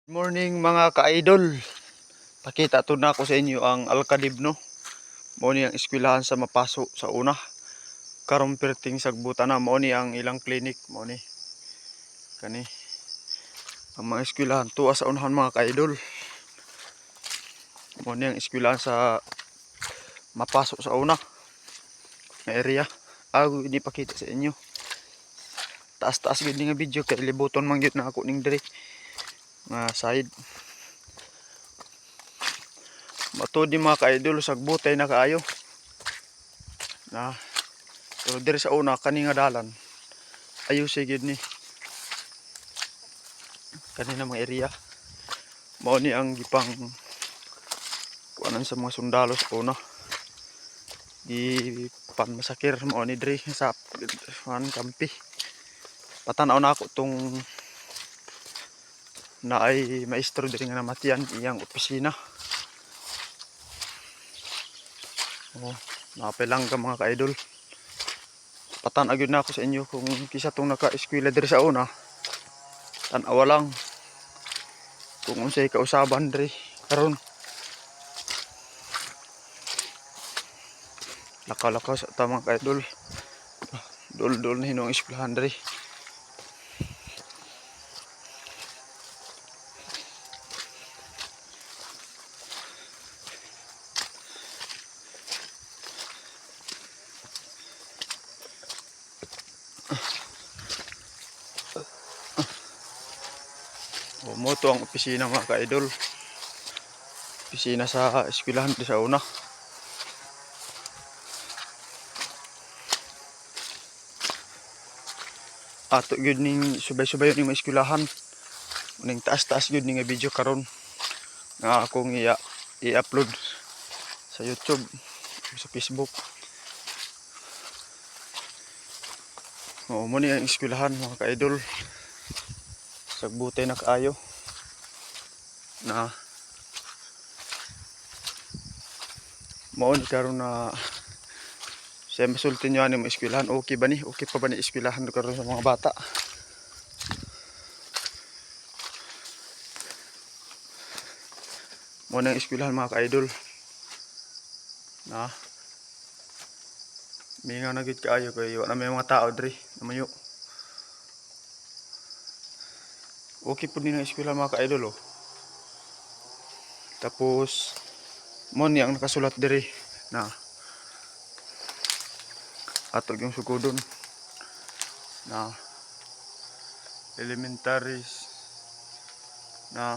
Good morning mga ka-idol. Pakita to na ko sa inyo ang Alcadib no. Mao ni ang eskwelahan sa mapaso sa una. Karon perting sagbutan na mao ni ang ilang clinic mao ni. Kani ang mga eskwelahan tuwa sa unahan mga ka-idol. Mao ni ang eskwelahan sa mapaso sa una nga area. Ako ini pakita sa inyo. Taas-taas gid nga video kay libuton man gyud na ako ning diri. Nga side. Matod di mga ka-idol sagbutay na kaayo. Na pero diri sa una kani nga dalan. Ayusi gid ni. Kanina mga area. Mao ni ang gipang kuanan sa mga sundalo sa una. Di panmasakir mao ni diri sa kampi. Patanaw na ako tong naay maestro diri nga namatian iyang opisina. Oh, napelangga mga ka-idol. Patan agad na ako sa inyo kung kisa tong naka-eskwela diri sa una. Tan-awa lang kung unsay kausaban diri karon. Lakaw-lakaw sa tamang ka-idol. Dol-dol na hinong eskwelahan diri. Moto ang opisina mga ka-idol. Opisina sa eskwelahan di sa una. Ato gyud ning subay-subay ning eskwelahan. Ning taas-taas gyud ning video karon nga akong i-upload sa YouTube, sa Facebook. Oo, mo ni ang eskwelahan mga ka-idol. Sagbutay na kaayo. Na mao ni karon na sa masulti nyo ani mo eskwelahan, okay ba ni? Okay pa ba ni eskwelahan karon sa mga bata? Mao nang eskwelahan mga ka-idol. Na mingaw na gid kaayo kay wala may mga tao diri namayo. Okay po din ang eskwelahan mga ka-idol oh. Tapos mo ni ang nakasulat diri na ato yung sugudon na elementaries na